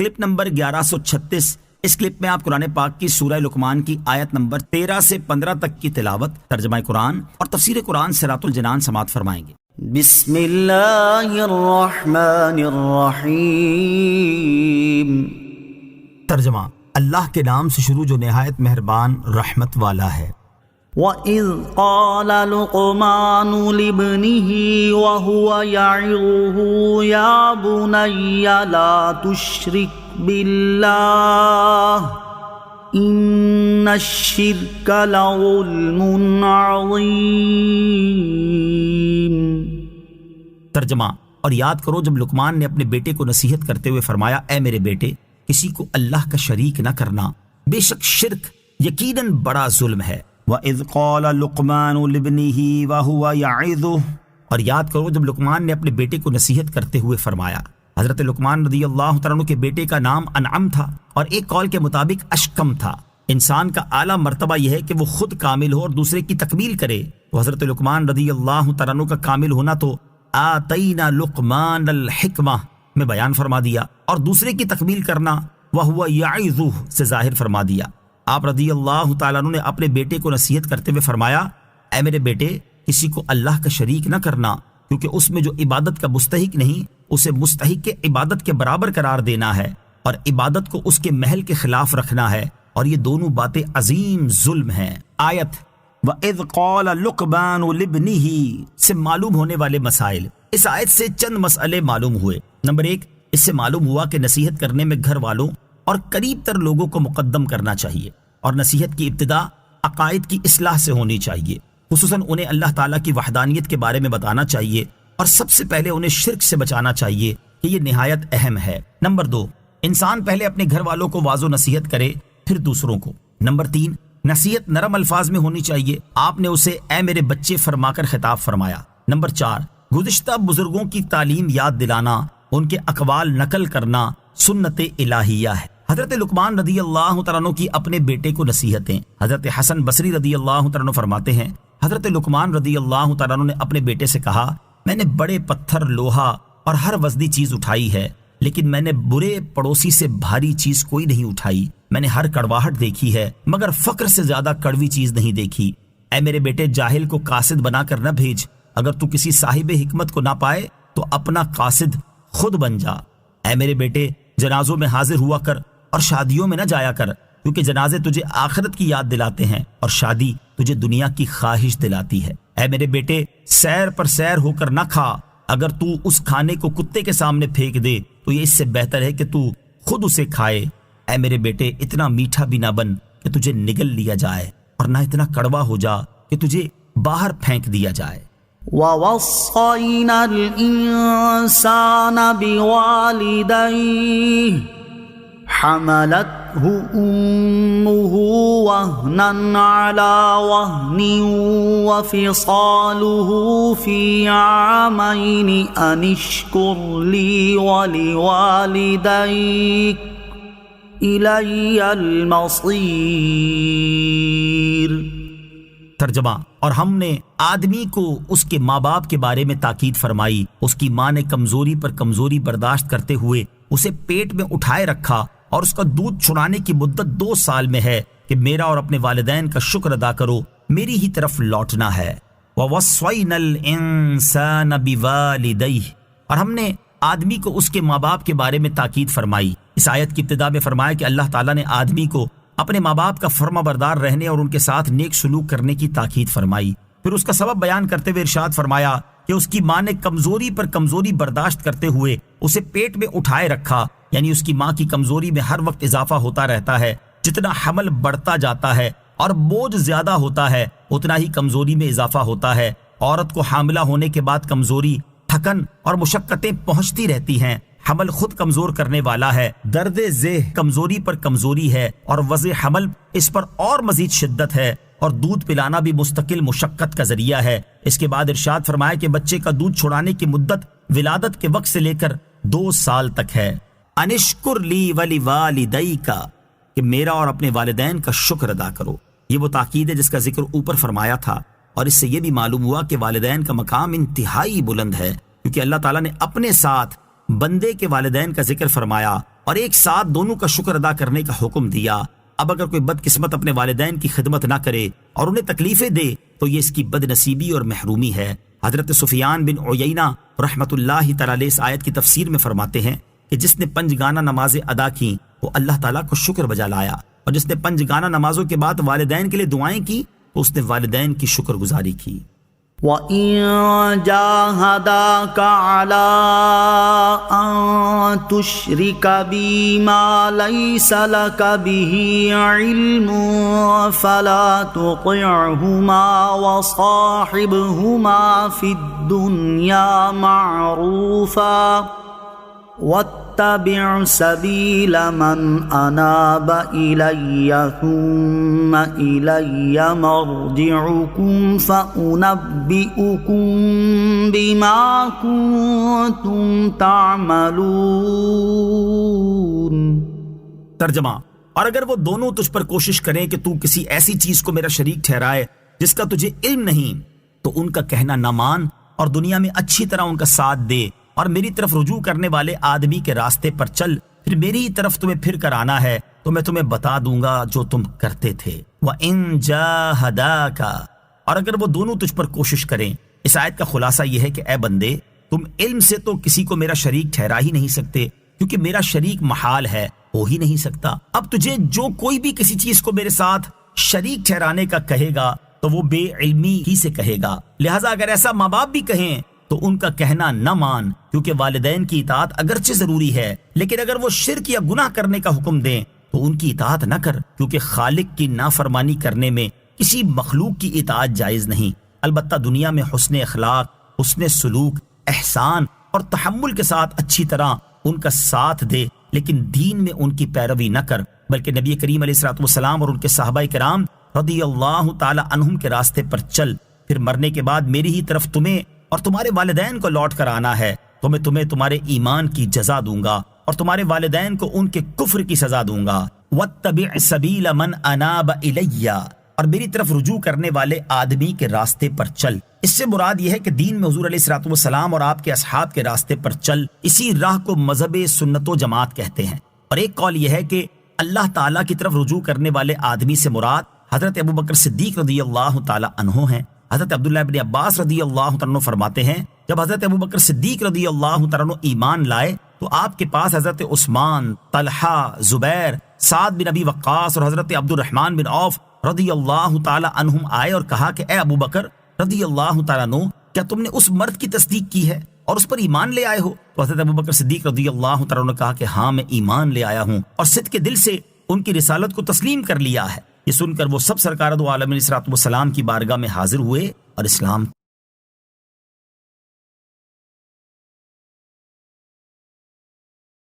Clip number 1136۔ اس clip میں آپ قرآن پاک کی سورہ لقمان کی آیت نمبر 13 سے 15 تک کی تلاوت، ترجمہ قرآن اور تفسیر قرآن صراط الجنان سماعت فرمائیں گے۔ بسم اللہ الرحمن الرحیم۔ ترجمہ، اللہ کے نام سے شروع جو نہایت مہربان رحمت والا ہے۔ وَإِذْ قَالَ لُقْمَانُ لِابْنِهِ وَهُوَ يَعِظُهُ يَا بُنَيَّ لَا تُشْرِكْ بِاللَّهِ إِنَّ الشِّرْكَ لَظُلْمٌ عَظِيمٌ۔ ترجمہ، اور یاد کرو جب لقمان نے اپنے بیٹے کو نصیحت کرتے ہوئے فرمایا، اے میرے بیٹے، کسی کو اللہ کا شریک نہ کرنا، بے شک شرک یقیناً بڑا ظلم ہے۔ وَإِذْ قَالَ لُقْمَانُ لِابْنِهِ وَهُوَ يَعِظُهُ، اور یاد کرو جب لقمان نے اپنے بیٹے کو نصیحت کرتے ہوئے فرمایا۔ حضرت لقمان رضی اللہ تعالیٰ عنہ کے بیٹے کا نام انعم تھا اور ایک قول کے مطابق اشکم تھا۔ انسان کا اعلیٰ مرتبہ یہ ہے کہ وہ خود کامل ہو اور دوسرے کی تکمیل کرے، تو حضرت لقمان رضی اللہ تعالیٰ عنہ کا کامل ہونا تو آتینا لقمان الحکمہ میں بیان فرما دیا، اور دوسرے کی تکمیل کرنا وَهُوَ يَعِظُهُ سے ظاہر فرما دیا۔ آپ رضی اللہ تعالیٰ عنہ نے اپنے بیٹے کو نصیحت کرتے ہوئے فرمایا، اے میرے بیٹے، کسی کو اللہ کا شریک نہ کرنا، کیونکہ اس میں جو عبادت کا مستحق نہیں اسے مستحق کے عبادت کے برابر قرار دینا ہے، اور عبادت کو اس کے محل کے خلاف رکھنا ہے، اور یہ دونوں باتیں عظیم ظلم ہیں۔ آیت وَإِذْ قَالَ لُقْمَانُ لِابْنِهِ سے معلوم ہونے والے مسائل۔ اس آیت سے چند مسئلے معلوم ہوئے۔ نمبر 1، اس سے معلوم ہوا کہ نصیحت کرنے میں گھر والوں اور قریب تر لوگوں کو مقدم کرنا چاہیے، اور نصیحت کی ابتدا عقائد کی اصلاح سے ہونی چاہیے، خصوصاً انہیں اللہ تعالیٰ کی وحدانیت کے بارے میں بتانا چاہیے، اور سب سے پہلے انہیں شرک سے بچانا چاہیے کہ یہ نہایت اہم ہے۔ نمبر 2، انسان پہلے اپنے گھر والوں کو واضح نصیحت کرے پھر دوسروں کو۔ نمبر 3، نصیحت نرم الفاظ میں ہونی چاہیے، آپ نے اسے اے میرے بچے فرما کر خطاب فرمایا۔ نمبر 4، گزشتہ بزرگوں کی تعلیم یاد دلانا، ان کے اقوال نقل کرنا سنت الہیہ ہے۔ حضرت لقمان رضی اللہ تعالیٰ عنہ کی اپنے بیٹے کو نصیحتیں۔ حضرت حسن بصری رضی اللہ تعالیٰ عنہ فرماتے ہیں، حضرت لقمان رضی اللہ تعالیٰ عنہ نے اپنے بیٹے سے کہا، میں نے بڑے پتھر، لوہا اور ہر وزنی چیز اٹھائی ہے، لیکن میں نے برے پڑوسی سے بھاری چیز کوئی نہیں اٹھائی۔ میں نے ہر کڑواہٹ دیکھی ہے مگر فقر سے زیادہ کڑوی چیز نہیں دیکھی۔ اے میرے بیٹے، جاہل کو قاصد بنا کر نہ بھیج، اگر تو کسی صاحب حکمت کو نہ پائے تو اپنا قاصد خود بن جا۔ اے میرے بیٹے، جنازوں میں حاضر ہوا کر اور شادیوں میں نہ جایا کر، کیونکہ جنازے تجھے آخرت کی یاد دلاتے ہیں اور شادی تجھے دنیا کی خواہش دلاتی ہے۔ اے میرے بیٹے، سیر پر سیر ہو کر نہ کھا، اگر تو اس کھانے کو کتے کے سامنے پھینک دے تو یہ اس سے بہتر ہے کہ تو خود اسے کھائے۔ اے میرے بیٹے، اتنا میٹھا بھی نہ بن کہ تجھے نگل لیا جائے، اور نہ اتنا کڑوا ہو جا کہ تجھے باہر پھینک دیا جائے۔ وَوَصَّيْنَا الْإِنسَانَ بِوَالِدَيْهِ حَمَلَتْهُ أُمُّهُ وَهْنًا عَلَى وَهْنٍ وَفِصَالُهُ فِي عَامَيْنِ أَنِ اشْكُرْ لِي وَلِوَالِدَيْكَ إِلَيَّ الْمَصِيرُ۔ ترجمہ، اور ہم نے آدمی کو اس کے ماں باپ کے بارے میں تاکید فرمائی، اس کی ماں نے کمزوری پر کمزوری برداشت کرتے ہوئے اسے پیٹ میں اٹھائے رکھا، اور اس کا دودھ چھڑانے کی مدت 2 سال میں ہے کہ میرا اور اپنے والدین کا شکر ادا کرو، میری ہی طرف لوٹنا ہے۔ وَوَصَّيْنَا الْإِنسَانَ بِوَالِدَيْهِ، اور ہم نے آدمی کو اس کے ماں باپ کے بارے میں تاکید فرمائی۔ اس آیت کی ابتدا میں فرمایا کہ اللہ تعالیٰ نے آدمی کو اپنے ماں باپ کا فرما بردار رہنے اور ان کے ساتھ نیک سلوک کرنے کی تاکید فرمائی۔ پھر اس کا سبب بیان کرتے ہوئے ارشاد فرمایا کہ اس کی ماں نے کمزوری پر کمزوری برداشت کرتے ہوئے اسے پیٹ میں اٹھائے رکھا، یعنی اس کی ماں کی کمزوری میں ہر وقت اضافہ ہوتا رہتا ہے۔ جتنا حمل بڑھتا جاتا ہے اور بوجھ زیادہ ہوتا ہے، اتنا ہی کمزوری میں اضافہ ہوتا ہے۔ عورت کو حاملہ ہونے کے بعد کمزوری، تھکن اور مشقتیں پہنچتی رہتی ہیں۔ حمل خود کمزور کرنے والا ہے، درد ذہ کمزوری پر کمزوری ہے، اور وضع حمل اس پر اور مزید شدت ہے، اور دودھ پلانا بھی مستقل مشقت کا ذریعہ ہے۔ اس کے بعد ارشاد فرمایا کہ بچے کا دودھ چھڑانے کی مدت ولادت کے وقت سے لے کر 2 سال تک ہے۔ انشکر لی ولیوالدیک، کہ میرا اور اپنے والدین کا شکر ادا کرو۔ یہ وہ تاکید ہے جس کا ذکر اوپر فرمایا تھا، اور اس سے یہ بھی معلوم ہوا کہ والدین کا مقام انتہائی بلند ہے، کیونکہ اللہ تعالیٰ نے اپنے ساتھ بندے کے والدین کا ذکر فرمایا اور ایک ساتھ دونوں کا شکر ادا کرنے کا حکم دیا۔ اب اگر کوئی بدقسمت اپنے والدین کی خدمت نہ کرے اور انہیں تکلیفیں دے تو یہ اس کی بد نصیبی اور محرومی ہے۔ حضرت سفیان بن عیینہ رحمۃ اللہ تعالی علیہ اس آیت کی تفسیر میں فرماتے ہیں کہ جس نے 5 گانا نمازیں ادا کی وہ اللہ تعالیٰ کو شکر بجا لایا، اور جس نے 5 گانا نمازوں کے بعد والدین کے لیے دعائیں کی تو اس نے والدین کی شکر گزاری کی۔ وَإِن جَاهَدَاكَ عَلَىٰ أَن تُشْرِكَ بِي مَا لَيْسَ لَكَ بِهِ عِلْمٌ فَلَا تُطِعْهُمَا وَصَاحِبْهُمَا فِي الدُّنْيَا مَعْرُوفًا وَاتَّبِعْ سَبِيلَ مَنْ أَنَابَ إِلَيَّ ثُمَّ إِلَيَّ مَرْجِعُكُمْ فَأُنَبِّئُكُمْ بِمَا كُنتُمْ تَعْمَلُونَ۔ ترجمہ، اور اگر وہ دونوں تجھ پر کوشش کریں کہ تو کسی ایسی چیز کو میرا شریک ٹھہرائے جس کا تجھے علم نہیں تو ان کا کہنا نہ مان اور دنیا میں اچھی طرح ان کا ساتھ دے اور میری طرف رجوع کرنے والے آدمی کے راستے پر چل، پھر میری ہی طرف تمہیں پھر کر آنا ہے تو میں تمہیں بتا دوں گا جو تم کرتے تھے۔ وَإِن جَاهَدَاكَ، اور اگر وہ دونوں تجھ پر کوشش کریں۔ اس آیت کا خلاصہ یہ ہے کہ اے بندے، تم علم سے تو کسی کو میرا شریک ٹھہرا ہی نہیں سکتے، کیونکہ میرا شریک محال ہے، ہو ہی نہیں سکتا۔ اب تجھے جو کوئی بھی کسی چیز کو میرے ساتھ شریک ٹھہرانے کا کہے گا تو وہ بے علمی ہی سے کہے گا، لہٰذا اگر ایسا ماں باپ بھی کہیں تو ان کا کہنا نہ مان، کیونکہ والدین کی اطاعت اگرچہ ضروری ہے لیکن اگر وہ شرک یا گناہ کرنے کا حکم دیں تو ان کی اطاعت نہ کر، کیونکہ خالق کی نافرمانی کرنے میں کسی مخلوق کی اطاعت جائز نہیں۔ البتہ دنیا میں حسن اخلاق، حسن سلوک، احسان اور تحمل کے ساتھ اچھی طرح ان کا ساتھ دے، لیکن دین میں ان کی پیروی نہ کر، بلکہ نبی کریم علیہ الصلوۃ والسلام اور ان کے صحابہ کرام رضی اللہ تعالی عنہم کے راستے پر چل، پھر مرنے کے بعد میری ہی طرف تمہیں اور تمہارے والدین کو لوٹ کر آنا ہے تو میں تمہیں تمہارے ایمان کی جزا دوں گا اور تمہارے والدین کو ان کے کفر کی سزا دوں گا۔ وَاتَّبِعْ سَبِيلَ مَنْ أَنَابَ إِلَيَّ، اور میری طرف رجوع کرنے والے آدمی کے راستے پر چل۔ اس سے مراد یہ ہے کہ دین میں حضور علیہ الصلوۃ والسلام اور آپ کے اصحاب کے راستے پر چل، اسی راہ کو مذہب سنت و جماعت کہتے ہیں۔ اور ایک قول یہ ہے کہ اللہ تعالیٰ کی طرف رجوع کرنے والے آدمی سے مراد حضرت ابوبکر صدیق رضی اللہ تعالی عنہ ہیں۔ حضرت عبداللہ ابن عباس رضی اللہ تعالیٰ عنہ فرماتے ہیں جب حضرت ابوبکر صدیق رضی اللہ تعالیٰ عنہ ایمان لائے تو آپ کے پاس حضرت عثمان، طلحہ، زبیر، سعد بن ابی وقاص اور حضرت عبد الرحمن بن عوف رضی اللہ تعالیٰ عنہم آئے اور کہا کہ اے ابوبکر رضی اللہ تعالیٰ عنہ، کیا تم نے اس مرد کی تصدیق کی ہے اور اس پر ایمان لے آئے ہو؟ تو حضرت ابوبکر صدیق رضی اللہ تعالیٰ عنہ نے کہا کہ ہاں، میں ایمان لے آیا ہوں اور صدق کے دل سے ان کی رسالت کو تسلیم کر لیا ہے۔ یہ سن کر وہ سب سرکار دو عالم علیہ الصلوۃ والسلام کی بارگاہ میں حاضر ہوئے اور اسلام